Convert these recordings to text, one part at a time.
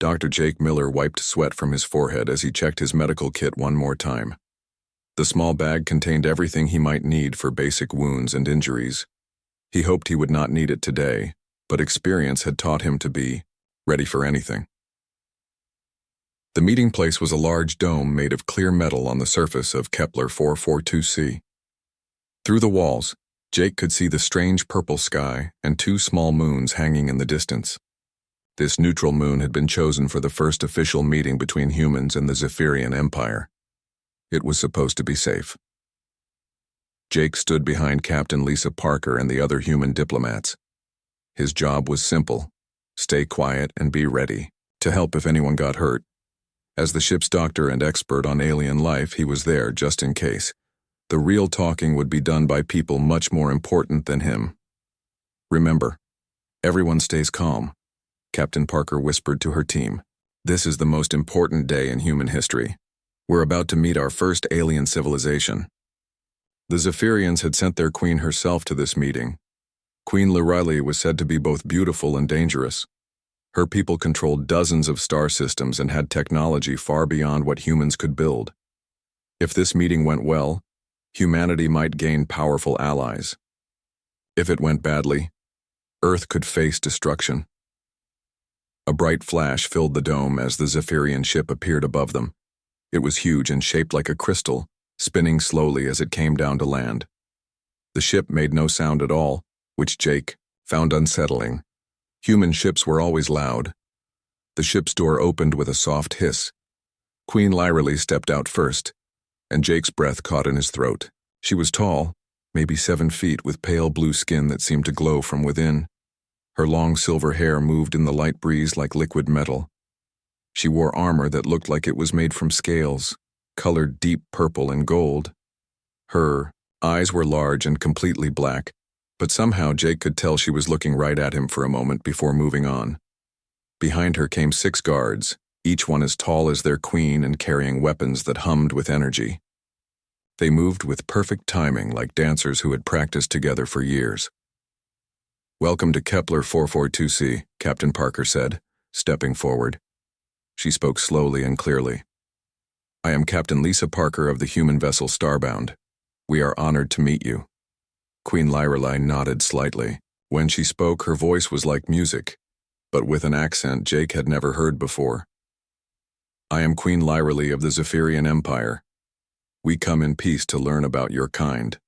Dr. Jake Miller wiped sweat from his forehead as he checked his medical kit one more time. The small bag contained everything he might need for basic wounds and injuries. He hoped he would not need it today, but experience had taught him to be ready for anything. The meeting place was a large dome made of clear metal on the surface of Kepler 442c. Through the walls, Jake could see the strange purple sky and two small moons hanging in the distance. This neutral moon had been chosen for the first official meeting between humans and the Zephyrian Empire. It was supposed to be safe. Jake stood behind Captain Lisa Parker and the other human diplomats. His job was simple: stay quiet and be ready to help if anyone got hurt. As the ship's doctor and expert on alien life, he was there just in case. The real talking would be done by people much more important than him. Remember, everyone stays calm, Captain Parker whispered to her team. This is the most important day in human history. We're about to meet our first alien civilization. The Zephyrians had sent their queen herself to this meeting. Queen Lirali was said to be both beautiful and dangerous. Her people controlled dozens of star systems and had technology far beyond what humans could build. If this meeting went well, humanity might gain powerful allies. If it went badly, Earth could face destruction. A bright flash filled the dome as the Zephyrian ship appeared above them. It was huge and shaped like a crystal, spinning slowly as it came down to land. The ship made no sound at all, which Jake found unsettling. Human ships were always loud. The ship's door opened with a soft hiss. Queen Lirali stepped out first, and Jake's breath caught in his throat. She was tall, maybe 7 feet, with pale blue skin that seemed to glow from within. Her long silver hair moved in the light breeze like liquid metal. She wore armor that looked like it was made from scales, colored deep purple and gold. Her eyes were large and completely black, but somehow Jake could tell she was looking right at him for a moment before moving on. Behind her came 6 guards, each one as tall as their queen and carrying weapons that hummed with energy. They moved with perfect timing, like dancers who had practiced together for years. "Welcome to Kepler 442c, Captain Parker said, stepping forward. She spoke slowly and clearly. "I am Captain Lisa Parker of the human vessel Starbound. We are honored to meet you." Queen Lirali nodded slightly. When she spoke, her voice was like music, but with an accent Jake had never heard before. "I am Queen Lirali of the Zephyrian Empire. We come in peace to learn about your kind."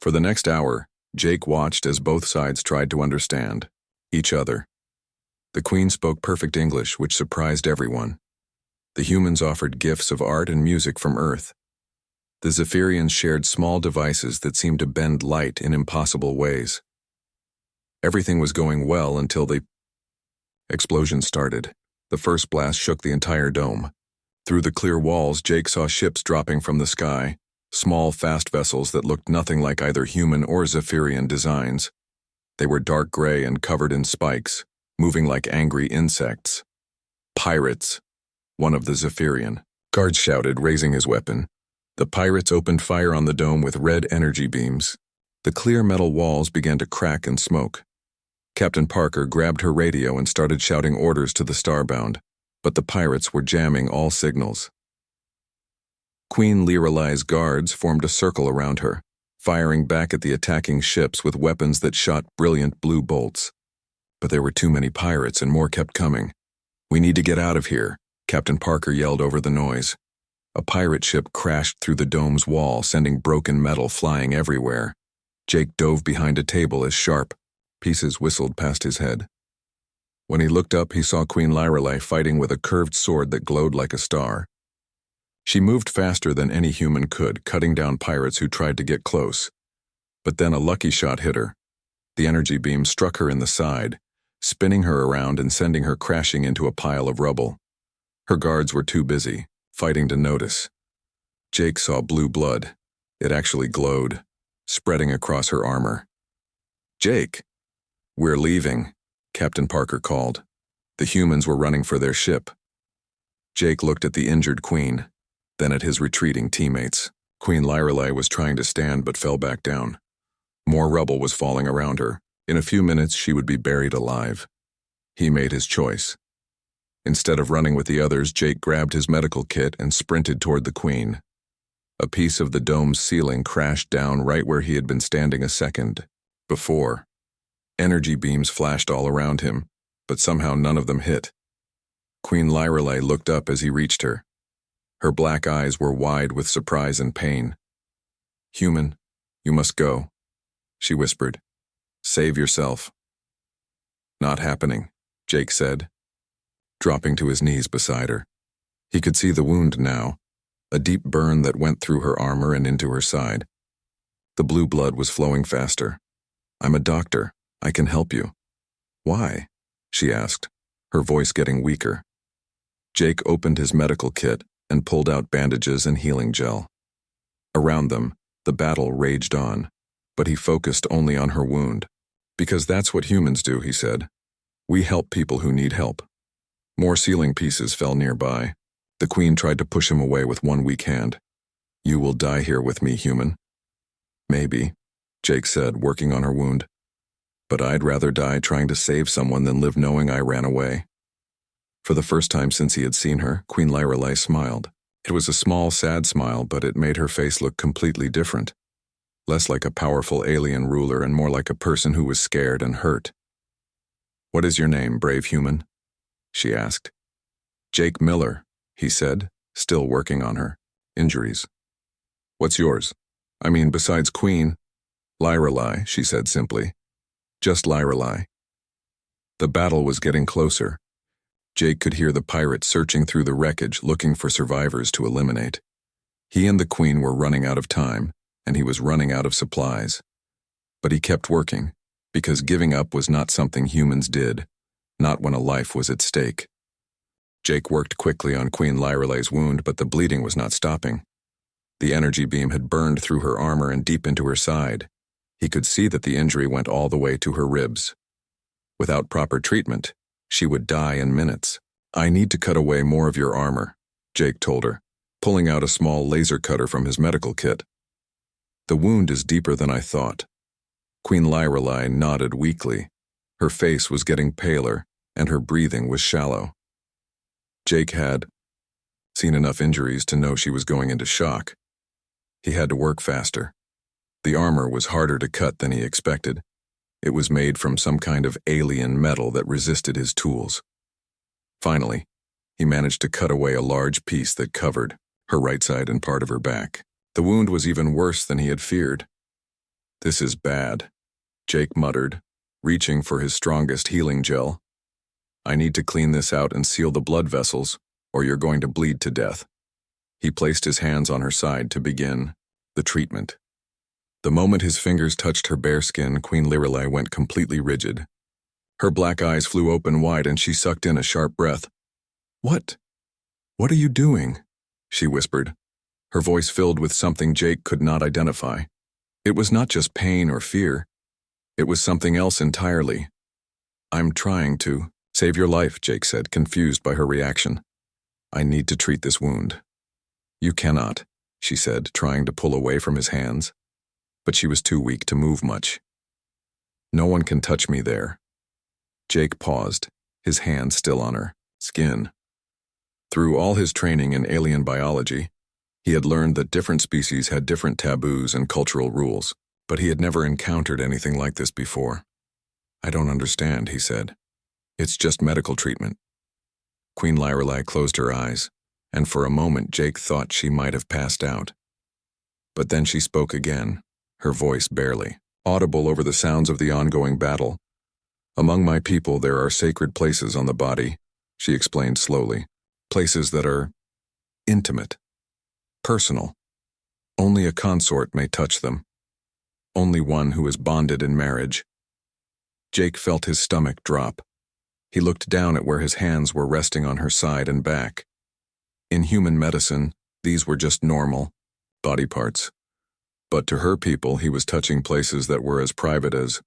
For the next hour, Jake watched as both sides tried to understand each other. The Queen spoke perfect English, which surprised everyone. The humans offered gifts of art and music from Earth. The Zephyrians shared small devices that seemed to bend light in impossible ways. Everything was going well until the explosion started. The first blast shook the entire dome. Through the clear walls, Jake saw ships dropping from the sky, small, fast vessels that looked nothing like either human or Zephyrian designs. They were dark gray and covered in spikes, moving like angry insects. "Pirates!" one of the Zephyrian guards shouted, raising his weapon. The pirates opened fire on the dome with red energy beams. The clear metal walls began to crack and smoke. Captain Parker grabbed her radio and started shouting orders to the Starbound, but the pirates were jamming all signals. Queen Lirali's guards formed a circle around her, firing back at the attacking ships with weapons that shot brilliant blue bolts. But there were too many pirates and more kept coming. "We need to get out of here," Captain Parker yelled over the noise. A pirate ship crashed through the dome's wall, sending broken metal flying everywhere. Jake dove behind a table as sharp pieces whistled past his head. When he looked up, he saw Queen Lirali fighting with a curved sword that glowed like a star. She moved faster than any human could, cutting down pirates who tried to get close. But then a lucky shot hit her. The energy beam struck her in the side, spinning her around and sending her crashing into a pile of rubble. Her guards were too busy fighting to notice. Jake saw blue blood. It actually glowed, spreading across her armor. "Jake!" "We're leaving," Captain Parker called. The humans were running for their ship. Jake looked at the injured queen, then at his retreating teammates. Queen Lirali was trying to stand but fell back down. More rubble was falling around her. In a few minutes, she would be buried alive. He made his choice. Instead of running with the others, Jake grabbed his medical kit and sprinted toward the Queen. A piece of the dome's ceiling crashed down right where he had been standing a second before. Energy beams flashed all around him, but somehow none of them hit. Queen Lyrelei looked up as he reached her. Her black eyes were wide with surprise and pain. "Human, you must go," she whispered. "Save yourself." "Not happening," Jake said, dropping to his knees beside her. He could see the wound now, a deep burn that went through her armor and into her side. The blue blood was flowing faster. "I'm a doctor. I can help you." "Why?" she asked, her voice getting weaker. Jake opened his medical kit and pulled out bandages and healing gel. Around them, the battle raged on, but he focused only on her wound. "Because that's what humans do," he said. "We help people who need help." More ceiling pieces fell nearby. The Queen tried to push him away with one weak hand. "You will die here with me, human." "Maybe," Jake said, working on her wound. "But I'd rather die trying to save someone than live knowing I ran away." For the first time since he had seen her, Queen Lyrelei smiled. It was a small, sad smile, but it made her face look completely different. Less like a powerful alien ruler and more like a person who was scared and hurt. "What is your name, brave human?" she asked. "Jake Miller," he said, still working on her. "Injuries." "What's yours? I mean, besides Queen?" "Lyrelei," she said simply. "Just Lyrelei." The battle was getting closer. Jake could hear the pirates searching through the wreckage looking for survivors to eliminate. He and the Queen were running out of time, and he was running out of supplies. But he kept working, because giving up was not something humans did, not when a life was at stake. Jake worked quickly on Queen Lyrelei's wound, but the bleeding was not stopping. The energy beam had burned through her armor and deep into her side. He could see that the injury went all the way to her ribs. Without proper treatment, she would die in minutes. "I need to cut away more of your armor," Jake told her, pulling out a small laser cutter from his medical kit. "The wound is deeper than I thought." Queen Lyrelei nodded weakly. Her face was getting paler, and her breathing was shallow. Jake had seen enough injuries to know she was going into shock. He had to work faster. The armor was harder to cut than he expected. It was made from some kind of alien metal that resisted his tools. Finally, he managed to cut away a large piece that covered her right side and part of her back. The wound was even worse than he had feared. "This is bad," Jake muttered, reaching for his strongest healing gel. "I need to clean this out and seal the blood vessels, or you're going to bleed to death." He placed his hands on her side to begin the treatment. The moment his fingers touched her bare skin, Queen Lyrelei went completely rigid. Her black eyes flew open wide and she sucked in a sharp breath. What are you doing?" she whispered, her voice filled with something Jake could not identify. It was not just pain or fear. It was something else entirely. "I'm trying to save your life," Jake said, confused by her reaction. "I need to treat this wound." "You cannot," she said, trying to pull away from his hands. But she was too weak to move much. "No one can touch me there." Jake paused, his hand still on her skin. Through all his training in alien biology, he had learned that different species had different taboos and cultural rules, but he had never encountered anything like this before. "I don't understand," he said. "It's just medical treatment." Queen Lyrelei closed her eyes, and for a moment Jake thought she might have passed out. But then she spoke again, her voice barely audible over the sounds of the ongoing battle. "Among my people there are sacred places on the body," she explained slowly. "Places that are intimate, personal. Only a consort may touch them. Only one who is bonded in marriage." Jake felt his stomach drop. He looked down at where his hands were resting on her side and back. In human medicine, these were just normal body parts. But to her people, he was touching places that were as private as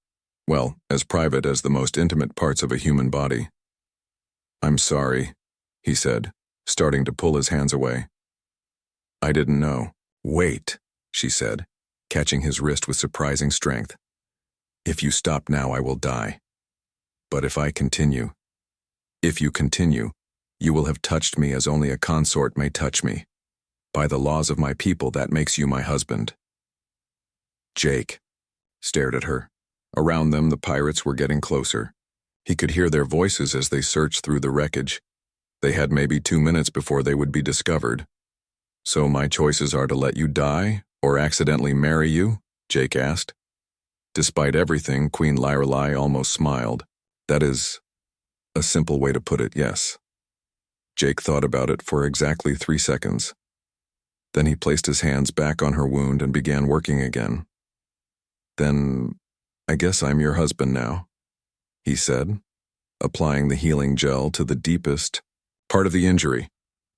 the most intimate parts of a human body. "I'm sorry," he said, starting to pull his hands away. "I didn't know." "Wait," she said, catching his wrist with surprising strength. "If you stop now, I will die. But if you continue, You will have touched me as only a consort may touch me. By the laws of my people, that makes you my husband." Jake stared at her. Around them, the pirates were getting closer. He could hear their voices as they searched through the wreckage. They had maybe 2 minutes before they would be discovered. "So my choices are to let you die, or accidentally marry you?" Jake asked. Despite everything, Queen Lyrelei almost smiled. "That is a simple way to put it, yes." Jake thought about it for exactly 3 seconds. Then he placed his hands back on her wound and began working again. "Then I guess I'm your husband now," he said, applying the healing gel to the deepest part of the injury.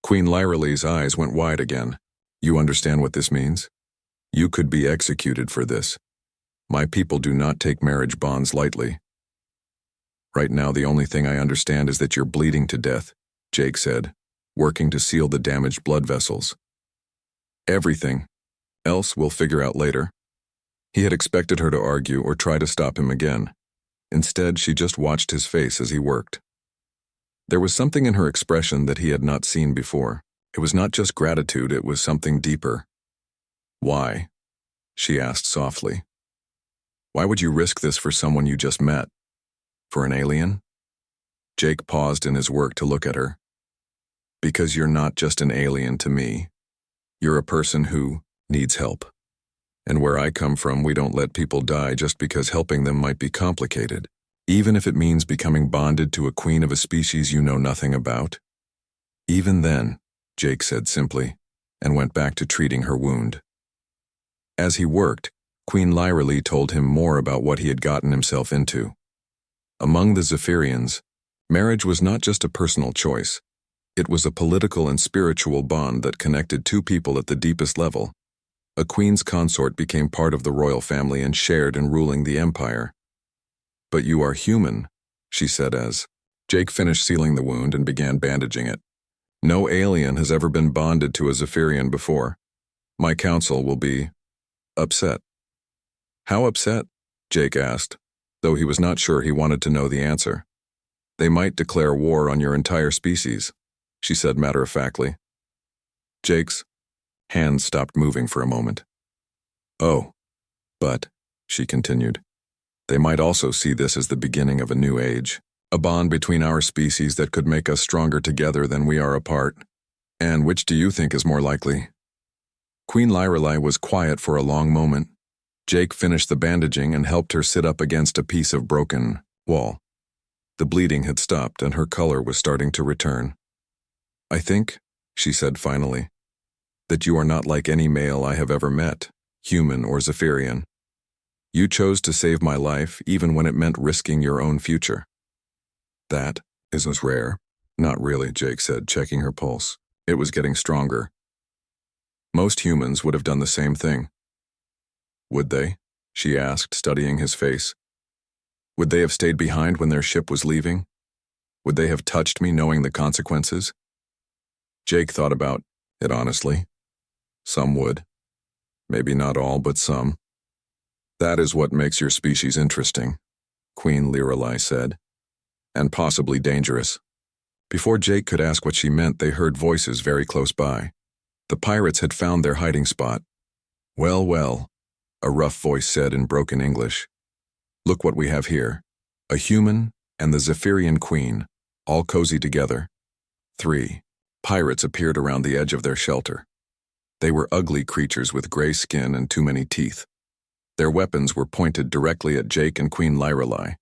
Queen Lyrelei's eyes went wide again. "You understand what this means? You could be executed for this. My people do not take marriage bonds lightly." "Right now, the only thing I understand is that you're bleeding to death," Jake said, working to seal the damaged blood vessels. "Everything else we'll figure out later." He had expected her to argue or try to stop him again. Instead, she just watched his face as he worked. There was something in her expression that he had not seen before. It was not just gratitude, it was something deeper. "Why?" she asked softly. "Why would you risk this for someone you just met? For an alien?" Jake paused in his work to look at her. "Because you're not just an alien to me. You're a person who needs help. And where I come from, we don't let people die just because helping them might be complicated, even if it means becoming bonded to a queen of a species you know nothing about." "Even then," Jake said simply, and went back to treating her wound. As he worked, Queen Lyrelei told him more about what he had gotten himself into. Among the Zephyrians, marriage was not just a personal choice. It was a political and spiritual bond that connected two people at the deepest level. A queen's consort became part of the royal family and shared in ruling the empire. "But you are human," she said as Jake finished sealing the wound and began bandaging it. "No alien has ever been bonded to a Zephyrian before. My council will be upset." "How upset?" Jake asked, though he was not sure he wanted to know the answer. "They might declare war on your entire species," she said matter-of-factly. Jake's hands stopped moving for a moment. "Oh, but," she continued, "they might also see this as the beginning of a new age, a bond between our species that could make us stronger together than we are apart. And which do you think is more likely?" Queen Lyrelei was quiet for a long moment. Jake finished the bandaging and helped her sit up against a piece of broken wall. The bleeding had stopped and her color was starting to return. "I think," she said finally, "that you are not like any male I have ever met, human or Zephyrian. You chose to save my life even when it meant risking your own future." "That is as rare." "Not really," Jake said, checking her pulse. It was getting stronger. "Most humans would have done the same thing." "Would they?" she asked, studying his face. "Would they have stayed behind when their ship was leaving? Would they have touched me knowing the consequences?" Jake thought about it honestly. Some would. Maybe not all, but some. "That is what makes your species interesting," Queen Lyrelei said, "and possibly dangerous." Before Jake could ask what she meant, they heard voices very close by. The pirates had found their hiding spot. "Well, well," a rough voice said in broken English. "Look what we have here. A human and the Zephyrian queen, all cozy together." 3 pirates appeared around the edge of their shelter. They were ugly creatures with gray skin and too many teeth. Their weapons were pointed directly at Jake and Queen Lyrelei.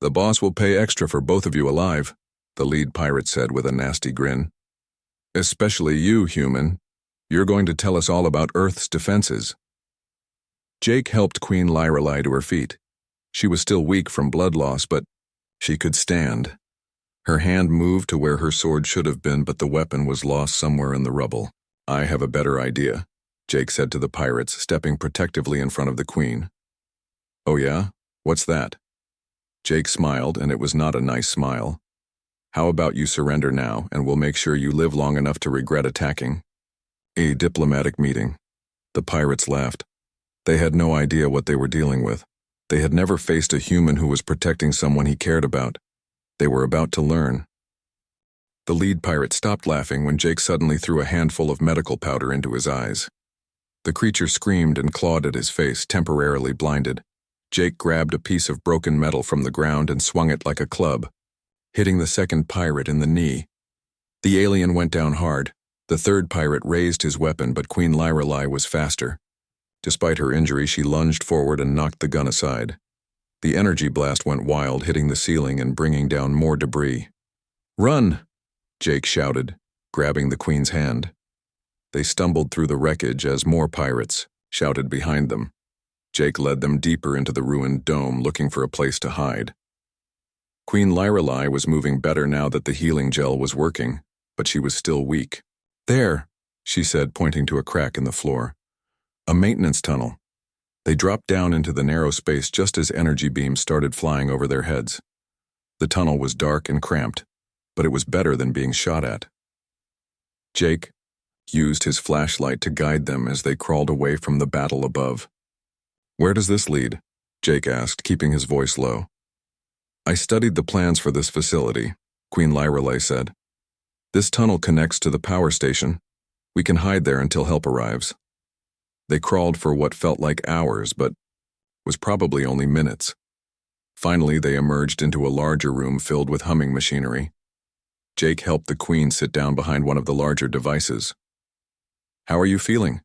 "The boss will pay extra for both of you alive," the lead pirate said with a nasty grin. "Especially you, human. You're going to tell us all about Earth's defenses." Jake helped Queen Lyrelei to her feet. She was still weak from blood loss, but she could stand. Her hand moved to where her sword should have been, but the weapon was lost somewhere in the rubble. "I have a better idea," Jake said to the pirates, stepping protectively in front of the queen. "Oh yeah? What's that?" Jake smiled, and it was not a nice smile. "How about you surrender now, and we'll make sure you live long enough to regret attacking." "A diplomatic meeting." The pirates laughed. They had no idea what they were dealing with. They had never faced a human who was protecting someone he cared about. They were about to learn. The lead pirate stopped laughing when Jake suddenly threw a handful of medical powder into his eyes. The creature screamed and clawed at his face, temporarily blinded. Jake grabbed a piece of broken metal from the ground and swung it like a club, hitting the second pirate in the knee. The alien went down hard. The third pirate raised his weapon, but Queen Lyrelei was faster. Despite her injury, she lunged forward and knocked the gun aside. The energy blast went wild, hitting the ceiling and bringing down more debris. "Run!" Jake shouted, grabbing the Queen's hand. They stumbled through the wreckage as more pirates shouted behind them. Jake led them deeper into the ruined dome, looking for a place to hide. Queen Lyrelei was moving better now that the healing gel was working, but she was still weak. "There," she said, pointing to a crack in the floor. "A maintenance tunnel." They dropped down into the narrow space just as energy beams started flying over their heads. The tunnel was dark and cramped, but it was better than being shot at. Jake used his flashlight to guide them as they crawled away from the battle above. "Where does this lead?" Jake asked, keeping his voice low. "I studied the plans for this facility," Queen Lyrelei said. "This tunnel connects to the power station. We can hide there until help arrives." They crawled for what felt like hours, but was probably only minutes. Finally, they emerged into a larger room filled with humming machinery. Jake helped the Queen sit down behind one of the larger devices. "How are you feeling?"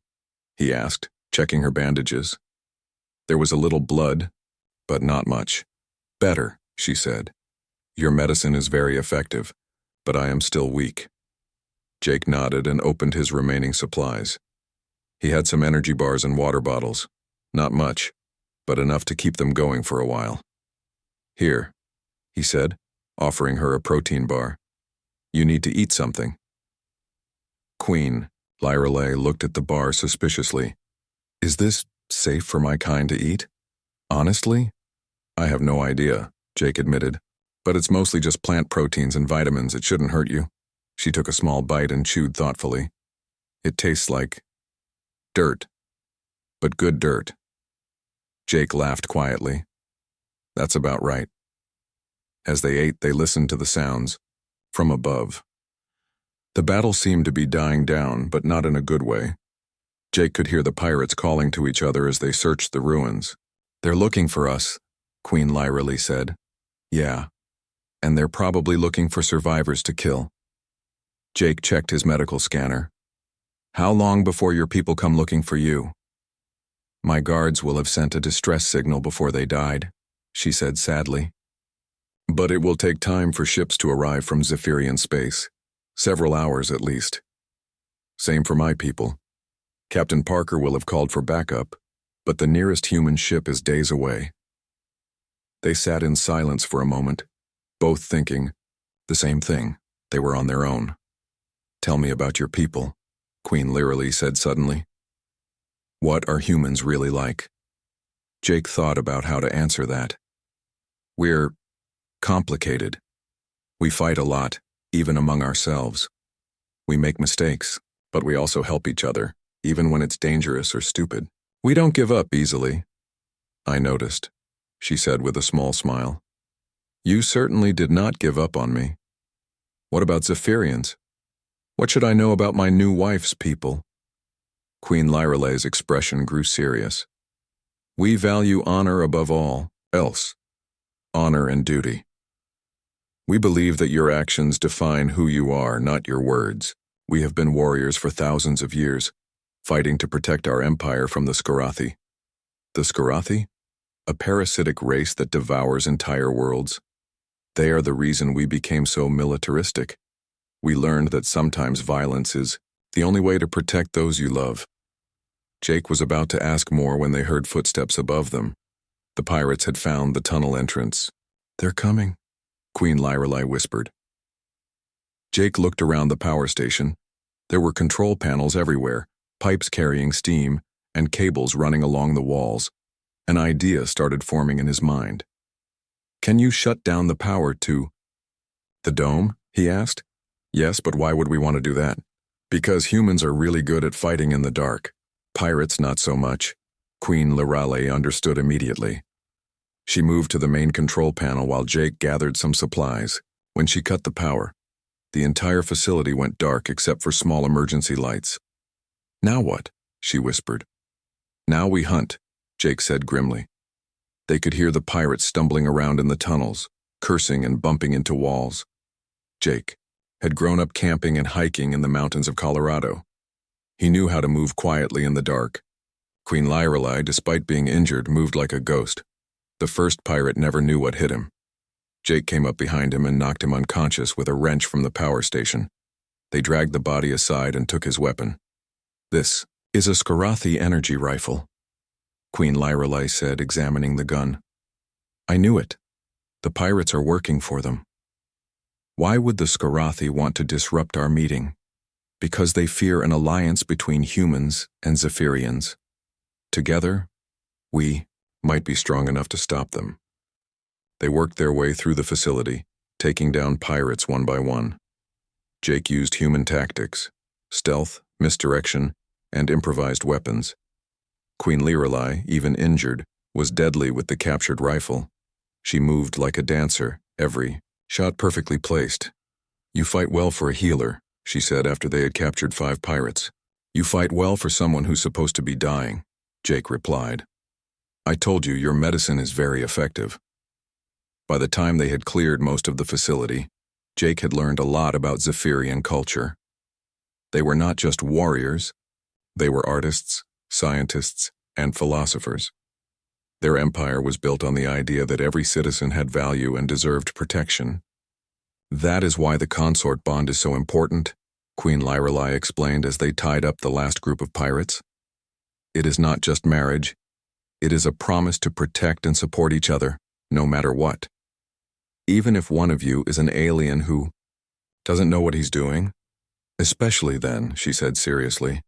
he asked, checking her bandages. There was a little blood, but not much. "Better," she said. "Your medicine is very effective, but I am still weak." Jake nodded and opened his remaining supplies. He had some energy bars and water bottles. Not much, but enough to keep them going for a while. "Here," he said, offering her a protein bar. "You need to eat something." Queen Lyrelei looked at the bar suspiciously. "Is this safe for my kind to eat?" "Honestly, I have no idea," Jake admitted. "But it's mostly just plant proteins and vitamins. It shouldn't hurt you." She took a small bite and chewed thoughtfully. "It tastes like dirt, but good dirt." Jake laughed quietly. "That's about right." As they ate, they listened to the sounds from above. The battle seemed to be dying down, but not in a good way. Jake could hear the pirates calling to each other as they searched the ruins. "They're looking for us," Queen Lyrelei said. "Yeah, and they're probably looking for survivors to kill." Jake checked his medical scanner. "How long before your people come looking for you?" "My guards will have sent a distress signal before they died," she said sadly. "But it will take time for ships to arrive from Zephyrian space. Several hours at least. Same for my people. Captain Parker will have called for backup, but the nearest human ship is days away." They sat in silence for a moment, both thinking the same thing. They were on their own. "Tell me about your people," Queen Lyrelei said suddenly. "What are humans really like?" Jake thought about how to answer that. "We're complicated. We fight a lot, even among ourselves. We make mistakes, but we also help each other, even when it's dangerous or stupid. We don't give up easily." "I noticed," she said with a small smile. "You certainly did not give up on me. What about Zephyrians? What should I know about my new wife's people?" Queen Lyrelei's expression grew serious. "We value honor above all else. Honor and duty. We believe that your actions define who you are, not your words. We have been warriors for thousands of years, fighting to protect our empire from the Skarathi." "The Skarathi? A parasitic race that devours entire worlds. They are the reason we became so militaristic. We learned that sometimes violence is the only way to protect those you love." Jake was about to ask more when they heard footsteps above them. The pirates had found the tunnel entrance. "They're coming," Queen Lyrelei whispered. Jake looked around the power station. There were control panels everywhere, pipes carrying steam, and cables running along the walls. An idea started forming in his mind. "Can you shut down the power to the dome?" he asked. "Yes, but why would we want to do that?" "Because humans are really good at fighting in the dark. Pirates not so much." Queen Lyrelei understood immediately. She moved to the main control panel while Jake gathered some supplies. When she cut the power, The entire facility went dark except for small emergency lights. "Now what?" she whispered. "Now we hunt," Jake said grimly. They could hear the pirates stumbling around in the tunnels, cursing and bumping into walls. Jake had grown up camping and hiking in the mountains of Colorado. He knew how to move quietly in the dark. Queen Lyrelei, despite being injured, moved like a ghost. The first pirate never knew what hit him. Jake came up behind him and knocked him unconscious with a wrench from the power station. They dragged the body aside and took his weapon. "This is a Skarathi energy rifle," Queen Lyrelei said, examining the gun. "I knew it. The pirates are working for them." "Why would the Skarathi want to disrupt our meeting?" "Because they fear an alliance between humans and Zephyrians. Together, we might be strong enough to stop them." They worked their way through the facility, taking down pirates one by one. Jake used human tactics, stealth, misdirection, and improvised weapons. Queen Lyrelei, even injured, was deadly with the captured rifle. She moved like a dancer, every shot perfectly placed. "You fight well for a healer," she said after they had captured 5 pirates. "You fight well for someone who's supposed to be dying," Jake replied. "I told you your medicine is very effective." By the time they had cleared most of the facility, Jake had learned a lot about Zephyrian culture. They were not just warriors, they were artists, scientists, and philosophers. Their empire was built on the idea that every citizen had value and deserved protection. "That is why the Consort bond is so important," Queen Lyrelei explained as they tied up the last group of pirates. "It is not just marriage. It is a promise to protect and support each other, no matter what. Even if one of you is an alien who doesn't know what he's doing. Especially then," she said seriously.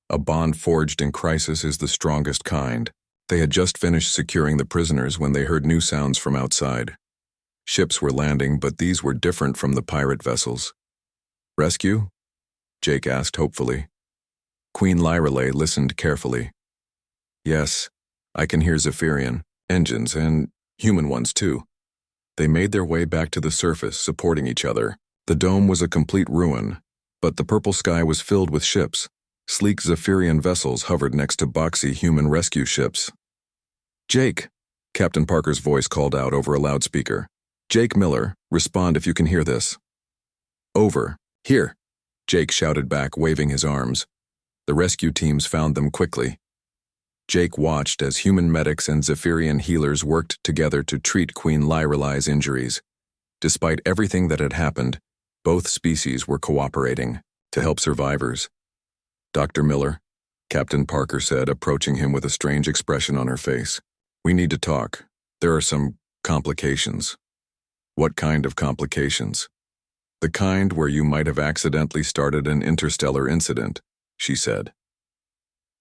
"A bond forged in crisis is the strongest kind." They had just finished securing the prisoners when they heard new sounds from outside. Ships were landing, but these were different from the pirate vessels. "Rescue?" Jake asked hopefully. Queen Lyrelei listened carefully. "Yes, I can hear Zephyrian engines and human ones too." They made their way back to the surface, supporting each other. The dome was a complete ruin, but the purple sky was filled with ships. Sleek Zephyrian vessels hovered next to boxy human rescue ships. "Jake," Captain Parker's voice called out over a loudspeaker. "Jake Miller, respond if you can hear this." "Over. Here," Jake shouted back, waving his arms. The rescue teams found them quickly. Jake watched as human medics and Zephyrian healers worked together to treat Queen Lyrelei's injuries. Despite everything that had happened, both species were cooperating to help survivors. "Dr. Miller," Captain Parker said, approaching him with a strange expression on her face. "We need to talk. There are some complications." "What kind of complications?" "The kind where you might have accidentally started an interstellar incident," she said.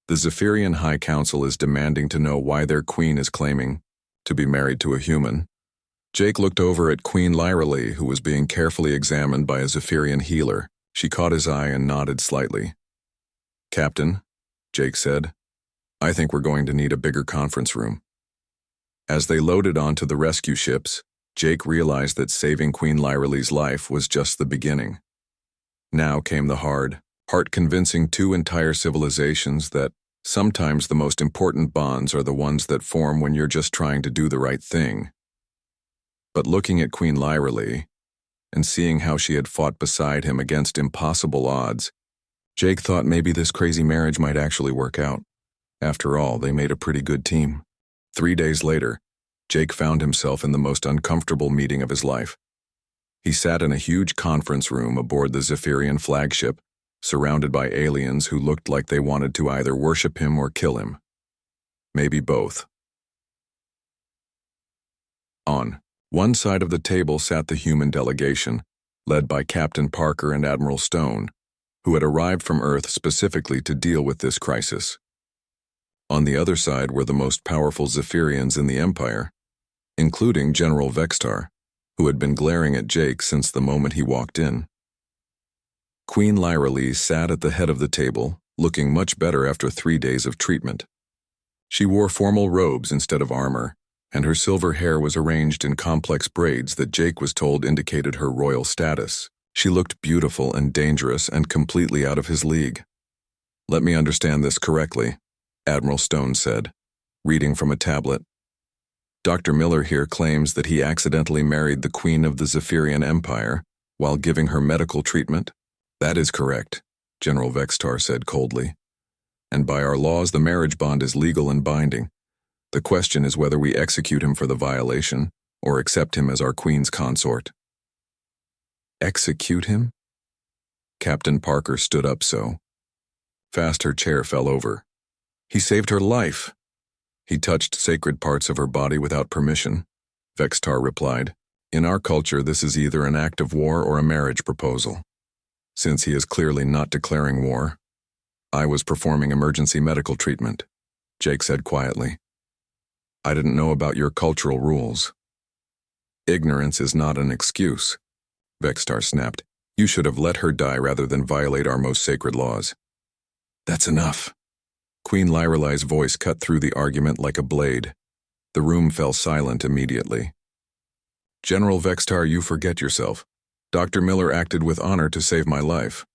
"The Zephyrian High Council is demanding to know why their queen is claiming to be married to a human." Jake looked over at Queen Lyrelei, who was being carefully examined by a Zephyrian healer. She caught his eye and nodded slightly. "Captain," Jake said, "I think we're going to need a bigger conference room." As they loaded onto the rescue ships, Jake realized that saving Queen Lyrelei's life was just the beginning. Now came the hard part, convincing 2 entire civilizations that sometimes the most important bonds are the ones that form when you're just trying to do the right thing. But looking at Queen Lyrelei and seeing how she had fought beside him against impossible odds, Jake thought maybe this crazy marriage might actually work out. After all, they made a pretty good team. 3 days later, Jake found himself in the most uncomfortable meeting of his life. He sat in a huge conference room aboard the Zephyrian flagship, surrounded by aliens who looked like they wanted to either worship him or kill him. Maybe both. On one side of the table sat the human delegation, led by Captain Parker and Admiral Stone, who had arrived from Earth specifically to deal with this crisis. On the other side were the most powerful Zephyrians in the Empire, including General Vextar, who had been glaring at Jake since the moment he walked in. Queen Lyrelei sat at the head of the table, looking much better after 3 days of treatment. She wore formal robes instead of armor, and her silver hair was arranged in complex braids that Jake was told indicated her royal status. She looked beautiful and dangerous and completely out of his league. "Let me understand this correctly," Admiral Stone said, reading from a tablet. "Dr. Miller here claims that he accidentally married the Queen of the Zephyrian Empire while giving her medical treatment?" "That is correct," General Vextar said coldly. "And by our laws, the marriage bond is legal and binding. The question is whether we execute him for the violation or accept him as our Queen's consort." "Execute him?" Captain Parker stood up fast her chair fell over. "He saved her life." "He touched sacred parts of her body without permission," Vextar replied. "In our culture, this is either an act of war or a marriage proposal. Since he is clearly not declaring war, I was performing emergency medical treatment," Jake said quietly. "I didn't know about your cultural rules." "Ignorance is not an excuse," Vextar snapped. "You should have let her die rather than violate our most sacred laws." "That's enough." Queen Lyrelai's voice cut through the argument like a blade. The room fell silent immediately. "General Vextar, you forget yourself. Dr. Miller acted with honor to save my life.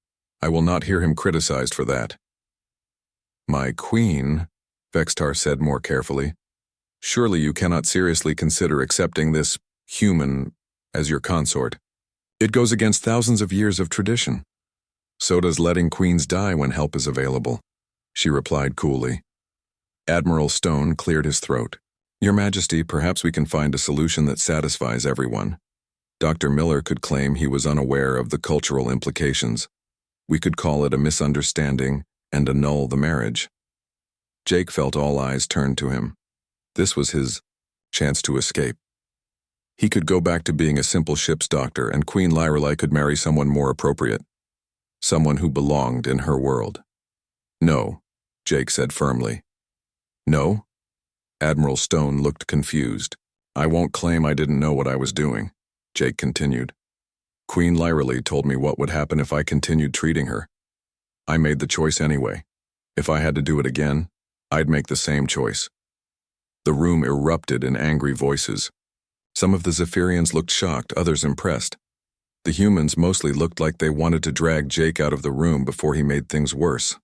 I will not hear him criticized for that." "My queen," Vextar said more carefully, "surely you cannot seriously consider accepting this human as your consort. It goes against thousands of years of tradition. So does letting queens die when help is available," she replied coolly. Admiral Stone cleared his throat. "Your Majesty, perhaps we can find a solution that satisfies everyone. Dr. Miller could claim he was unaware of the cultural implications. We could call it a misunderstanding and annul the marriage." Jake felt all eyes turned to him. This was his chance to escape. He could go back to being a simple ship's doctor, and Queen Lyrelai could marry someone more appropriate. Someone who belonged in her world. "No," Jake said firmly. "No?" Admiral Stone looked confused. "I won't claim I didn't know what I was doing," Jake continued. "Queen Lyrelai told me what would happen if I continued treating her. I made the choice anyway. If I had to do it again, I'd make the same choice." The room erupted in angry voices. Some of the Zephyrians looked shocked, others impressed. The humans mostly looked like they wanted to drag Jake out of the room before he made things worse.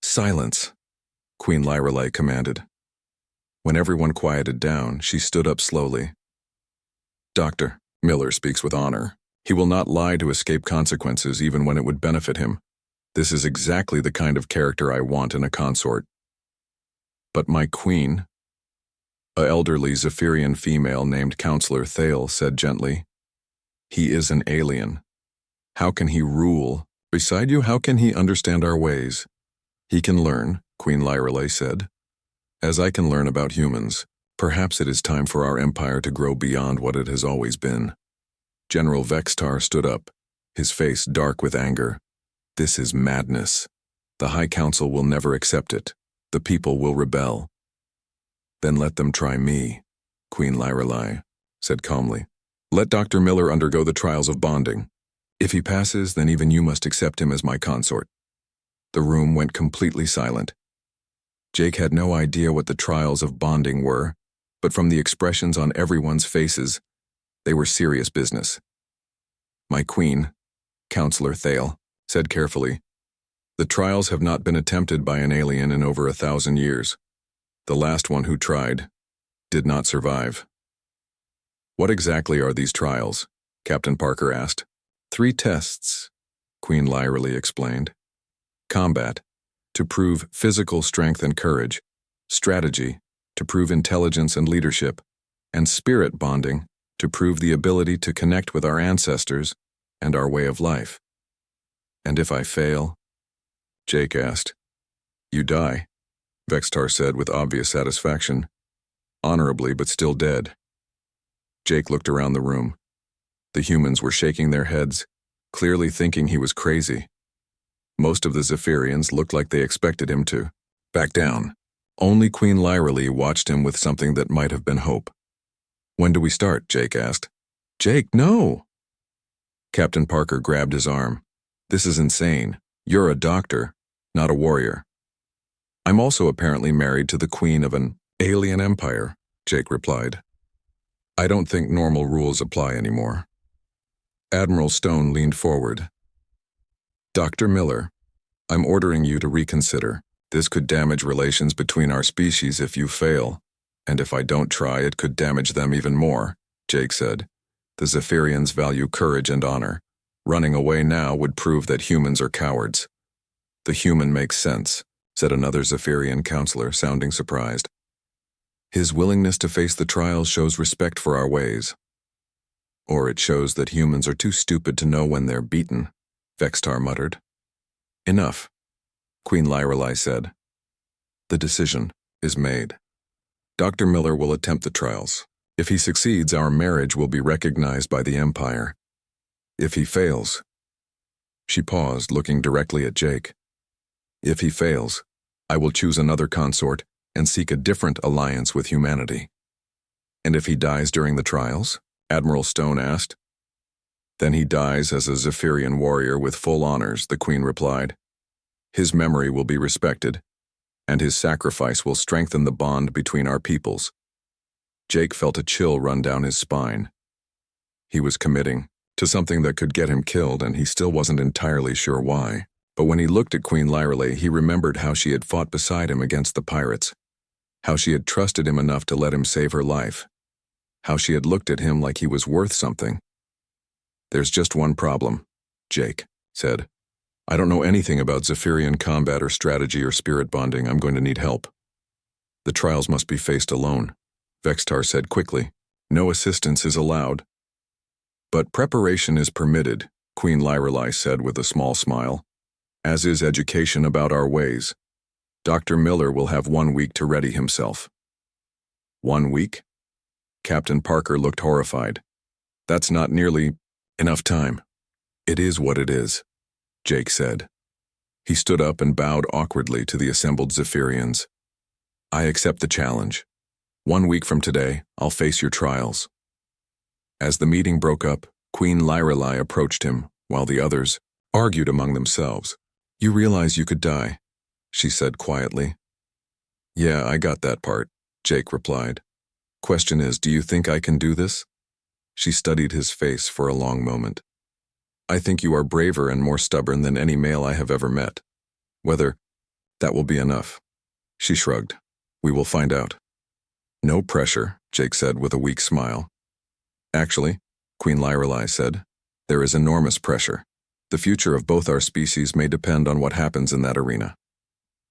"Silence," Queen Lyrelai commanded. When everyone quieted down, she stood up slowly. "Dr. Miller speaks with honor. He will not lie to escape consequences even when it would benefit him. This is exactly the kind of character I want in a consort." "But my queen," a elderly Zephyrian female named Counselor Thale said gently, "he is an alien. How can he rule? Beside you, how can he understand our ways?" "He can learn," Queen Lyrelai said. "As I can learn about humans, perhaps it is time for our empire to grow beyond what it has always been." General Vextar stood up, his face dark with anger. "This is madness. The High Council will never accept it. The people will rebel." "Then let them try me," Queen Lyrelai said calmly. "Let Dr. Miller undergo the trials of bonding. If he passes, then even you must accept him as my consort." The room went completely silent. Jake had no idea what the trials of bonding were, but from the expressions on everyone's faces, they were serious business. "My queen," Counselor Thale said carefully, "the trials have not been attempted by an alien in over 1,000 years. The last one who tried did not survive." "What exactly are these trials?" Captain Parker asked. 3 tests, Queen Lyrelai explained. Combat, to prove physical strength and courage. Strategy, to prove intelligence and leadership. And spirit bonding, to prove the ability to connect with our ancestors and our way of life. "And if I fail?" Jake asked. "You die," Vextar said with obvious satisfaction. "Honorably, but still dead." Jake looked around the room. The humans were shaking their heads, clearly thinking he was crazy. Most of the Zephyrians looked like they expected him to back down. Only Queen Lyrelai watched him with something that might have been hope. "When do we start?" Jake asked. "Jake, no!" Captain Parker grabbed his arm. "This is insane. You're a doctor, not a warrior." "I'm also apparently married to the queen of an alien empire," Jake replied. "I don't think normal rules apply anymore." Admiral Stone leaned forward. Dr. Miller, I'm ordering you to reconsider. This could damage relations between our species if you fail, and if I don't try, it could damage them even more, Jake said. The Zephyrians value courage and honor. Running away now would prove that humans are cowards. The human makes sense, said another Zephyrian counselor, sounding surprised. His willingness to face the trials shows respect for our ways. Or it shows that humans are too stupid to know when they're beaten, Vextar muttered. Enough, Queen Lyrelai said. The decision is made. Dr. Miller will attempt the trials. If he succeeds, our marriage will be recognized by the Empire. If he fails... She paused, looking directly at Jake. If he fails, I will choose another consort and seek a different alliance with humanity. And if he dies during the trials? Admiral Stone asked. Then he dies as a Zephyrian warrior with full honors, the Queen replied. His memory will be respected, and his sacrifice will strengthen the bond between our peoples. Jake felt a chill run down his spine. He was committing to something that could get him killed, and he still wasn't entirely sure why. But when he looked at Queen Lyrelai, he remembered how she had fought beside him against the pirates, how she had trusted him enough to let him save her life, how she had looked at him like he was worth something. There's just one problem, Jake said. I don't know anything about Zephyrian combat or strategy or spirit bonding. I'm going to need help. The trials must be faced alone, Vextar said quickly. No assistance is allowed. But preparation is permitted, Queen Lyrelai said with a small smile, as is education about our ways. Dr. Miller will have 1 week to ready himself. 1 week? Captain Parker looked horrified. That's not nearly enough time. It is what it is, Jake said. He stood up and bowed awkwardly to the assembled Zephyrians. I accept the challenge. 1 week from today, I'll face your trials. As the meeting broke up, Queen Lyrelai approached him, while the others argued among themselves. You realize you could die, she said quietly. Yeah, I got that part, Jake replied. Question is, do you think I can do this? She studied his face for a long moment. I think you are braver and more stubborn than any male I have ever met. Whether that will be enough. She shrugged. We will find out. No pressure, Jake said with a weak smile. Actually, Queen Lyrelai said, there is enormous pressure. The future of both our species may depend on what happens in that arena.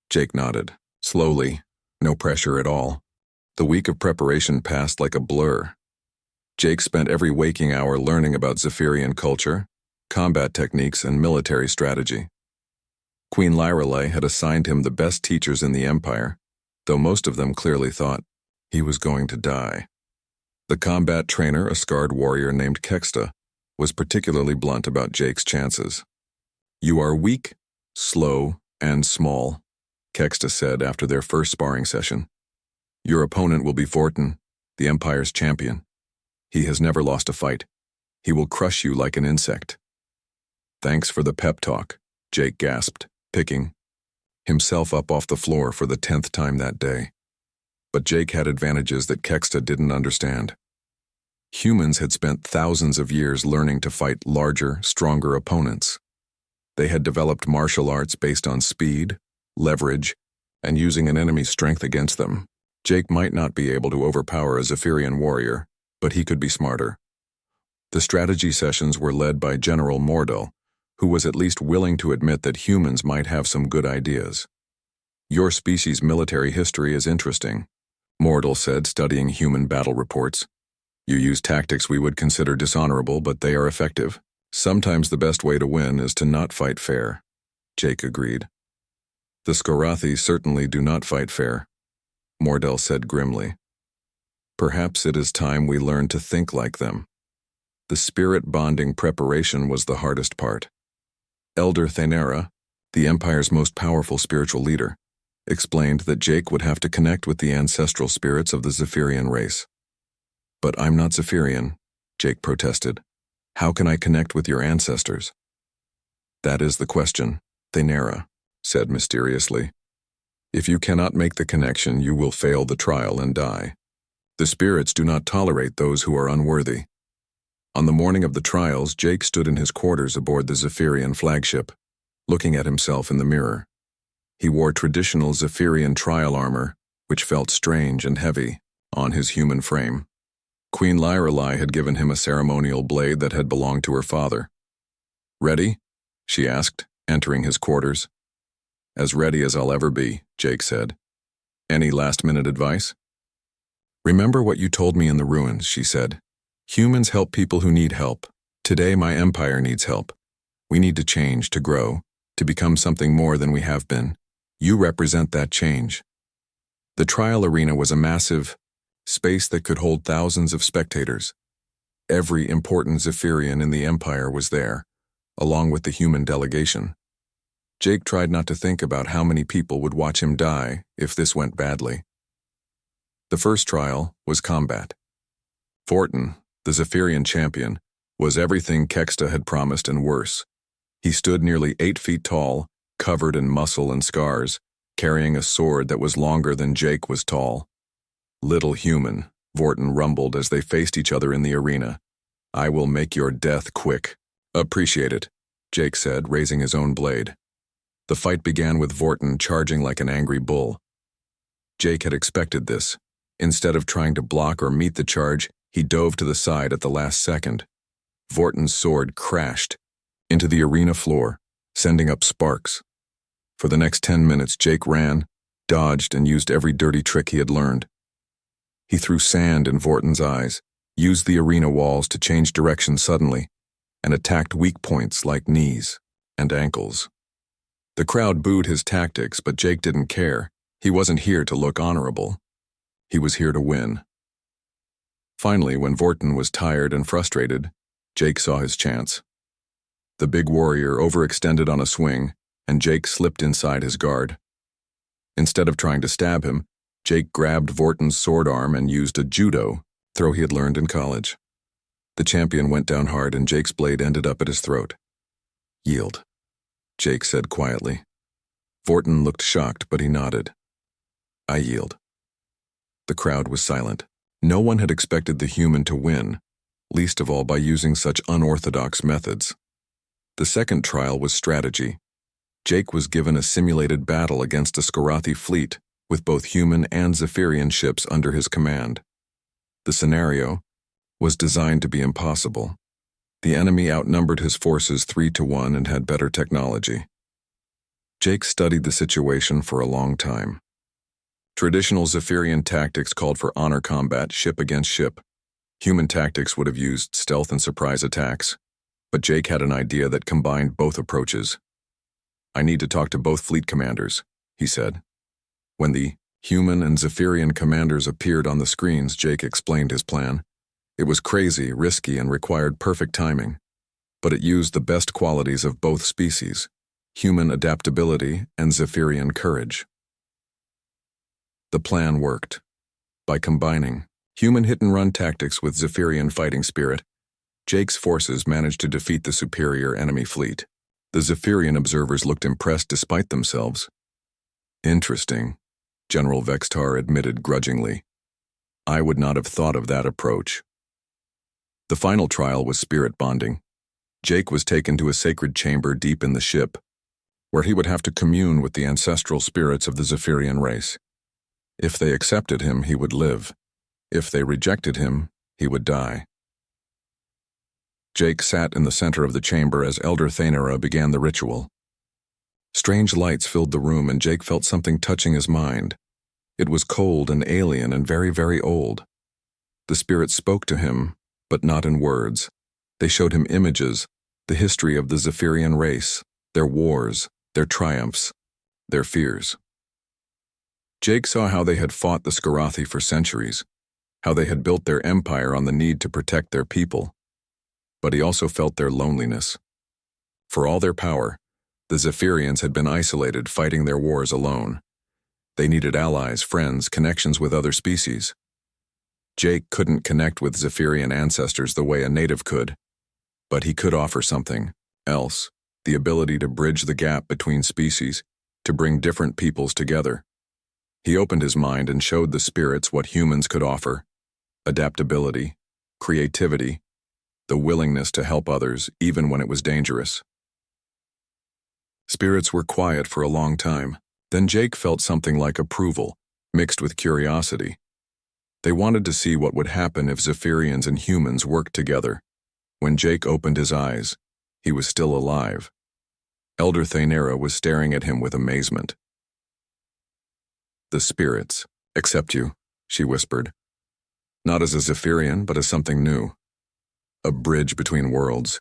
Jake nodded. Slowly, no pressure at all. The week of preparation passed like a blur. Jake spent every waking hour learning about Zephyrian culture, combat techniques, and military strategy. Queen Lyrelai had assigned him the best teachers in the Empire, though most of them clearly thought he was going to die. The combat trainer, a scarred warrior named Kexta, was particularly blunt about Jake's chances. You are weak, slow, and small, Kexta said after their first sparring session. Your opponent will be Fortin, the Empire's champion. He has never lost a fight. He will crush you like an insect. Thanks for the pep talk, Jake gasped, picking himself up off the floor for the 10th time that day. But Jake had advantages that Kexta didn't understand. Humans had spent thousands of years learning to fight larger, stronger opponents. They had developed martial arts based on speed, leverage, and using an enemy's strength against them. Jake might not be able to overpower a Zephyrian warrior, but he could be smarter. The strategy sessions were led by General Mordell, who was at least willing to admit that humans might have some good ideas. Your species' military history is interesting, Mordell said, studying human battle reports. You use tactics we would consider dishonorable, but they are effective. Sometimes the best way to win is to not fight fair, Jake agreed. The Skorathi certainly do not fight fair, Mordell said grimly. Perhaps it is time we learn to think like them. The spirit bonding preparation was the hardest part. Elder Thainera, the Empire's most powerful spiritual leader, explained that Jake would have to connect with the ancestral spirits of the Zephyrian race. But I'm not Zephyrian, Jake protested. How can I connect with your ancestors? That is the question, Thainera said mysteriously. If you cannot make the connection, you will fail the trial and die. The spirits do not tolerate those who are unworthy. On the morning of the trials, Jake stood in his quarters aboard the Zephyrian flagship, looking at himself in the mirror. He wore traditional Zephyrian trial armor, which felt strange and heavy, on his human frame. Queen Lyrelai had given him a ceremonial blade that had belonged to her father. "Ready?" she asked, entering his quarters. "As ready as I'll ever be," Jake said. "Any last-minute advice?" "Remember what you told me in the ruins," she said. "Humans help people who need help. Today my empire needs help. We need to change, to grow, to become something more than we have been. You represent that change." The trial arena was a massive space that could hold thousands of spectators. Every important Zephyrian in the empire was there, along with the human delegation. Jake tried not to think about how many people would watch him die if this went badly. The first trial was combat. Vorton, the Zephyrian champion, was everything Kexta had promised and worse. He stood nearly 8 feet tall, covered in muscle and scars, carrying a sword that was longer than Jake was tall. "Little human," Vorton rumbled as they faced each other in the arena. "I will make your death quick." "Appreciate it," Jake said, raising his own blade. The fight began with Vorton charging like an angry bull. Jake had expected this. Instead of trying to block or meet the charge, he dove to the side at the last second. Vorton's sword crashed into the arena floor, sending up sparks. For the next 10 minutes, Jake ran, dodged, and used every dirty trick he had learned. He threw sand in Vorton's eyes, used the arena walls to change direction suddenly, and attacked weak points like knees and ankles. The crowd booed his tactics, but Jake didn't care. He wasn't here to look honorable. He was here to win. Finally, when Vorton was tired and frustrated, Jake saw his chance. The big warrior overextended on a swing, and Jake slipped inside his guard. Instead of trying to stab him, Jake grabbed Vorton's sword arm and used a judo throw he had learned in college. The champion went down hard and Jake's blade ended up at his throat. "Yield," Jake said quietly. Vorton looked shocked, but he nodded. "I yield." The crowd was silent. No one had expected the human to win, least of all by using such unorthodox methods. The second trial was strategy. Jake was given a simulated battle against a Skarathi fleet, with both human and Zephyrian ships under his command. The scenario was designed to be impossible. The enemy outnumbered his forces 3-1 and had better technology. Jake studied the situation for a long time. Traditional Zephyrian tactics called for honor combat, ship against ship. Human tactics would have used stealth and surprise attacks, but Jake had an idea that combined both approaches. "I need to talk to both fleet commanders," he said. When the human and Zephyrian commanders appeared on the screens, Jake explained his plan. It was crazy, risky, and required perfect timing, but it used the best qualities of both species, human adaptability and Zephyrian courage. The plan worked. By combining human hit-and-run tactics with Zephyrian fighting spirit, Jake's forces managed to defeat the superior enemy fleet. The Zephyrian observers looked impressed despite themselves. "Interesting," General Vextar admitted grudgingly. "I would not have thought of that approach." The final trial was spirit bonding. Jake was taken to a sacred chamber deep in the ship, where he would have to commune with the ancestral spirits of the Zephyrian race. If they accepted him, he would live. If they rejected him, he would die. Jake sat in the center of the chamber as Elder Thanera began the ritual. Strange lights filled the room and Jake felt something touching his mind. It was cold and alien and very, very old. The spirits spoke to him, but not in words. They showed him images, the history of the Zephyrian race, their wars, their triumphs, their fears. Jake saw how they had fought the Skarathi for centuries, how they had built their empire on the need to protect their people. But he also felt their loneliness. For all their power, the Zephyrians had been isolated, fighting their wars alone. They needed allies, friends, connections with other species. Jake couldn't connect with Zephyrian ancestors the way a native could, but he could offer something else, the ability to bridge the gap between species, to bring different peoples together. He opened his mind and showed the spirits what humans could offer: adaptability, creativity, the willingness to help others even when it was dangerous. Spirits were quiet for a long time. Then Jake felt something like approval, mixed with curiosity. They wanted to see what would happen if Zephyrians and humans worked together. When Jake opened his eyes, he was still alive. Elder Thaynera was staring at him with amazement. "The spirits accept you," she whispered. "Not as a Zephyrian, but as something new. A bridge between worlds."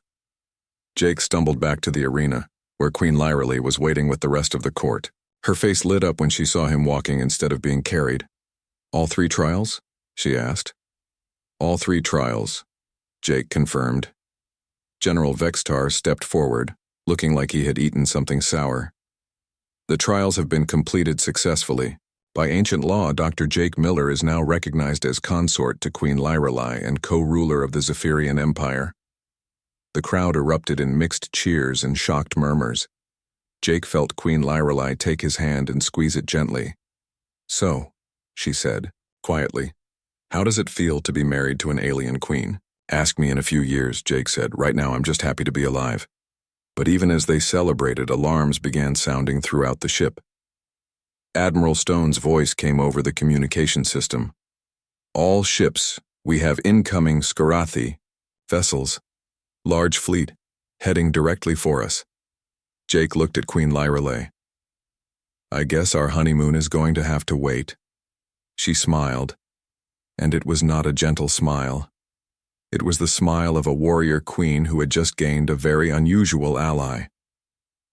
Jake stumbled back to the arena, where Queen Lyralee was waiting with the rest of the court. Her face lit up when she saw him walking instead of being carried. "All 3 trials?" she asked. "All 3 trials," Jake confirmed. General Vextar stepped forward, looking like he had eaten something sour. "The trials have been completed successfully. By ancient law, Dr. Jake Miller is now recognized as consort to Queen Lyralee and co-ruler of the Zephyrian Empire." The crowd erupted in mixed cheers and shocked murmurs. Jake felt Queen Lyralee take his hand and squeeze it gently. "So," she said, quietly, "how does it feel to be married to an alien queen?" "Ask me in a few years," Jake said. "Right now I'm just happy to be alive." But even as they celebrated, alarms began sounding throughout the ship. Admiral Stone's voice came over the communication system. "All ships, we have incoming Skarathi vessels. Large fleet, heading directly for us." Jake looked at Queen Lyralee. "I guess our honeymoon is going to have to wait." She smiled, and it was not a gentle smile. It was the smile of a warrior queen who had just gained a very unusual ally.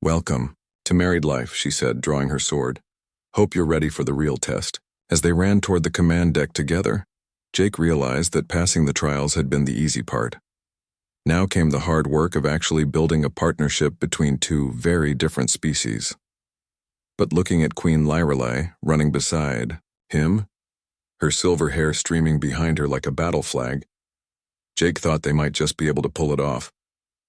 "Welcome to married life," she said, drawing her sword. "Hope you're ready for the real test." As they ran toward the command deck together, Jake realized that passing the trials had been the easy part. Now came the hard work of actually building a partnership between 2 very different species. But looking at Queen Lyralee, running beside him, her silver hair streaming behind her like a battle flag, Jake thought they might just be able to pull it off.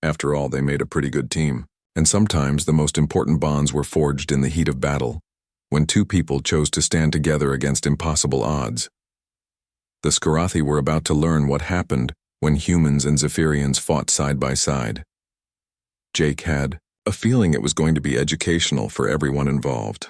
After all, they made a pretty good team. And sometimes the most important bonds were forged in the heat of battle, when 2 people chose to stand together against impossible odds. The Skarathi were about to learn what happened when humans and Zephyrians fought side by side. Jake had a feeling it was going to be educational for everyone involved.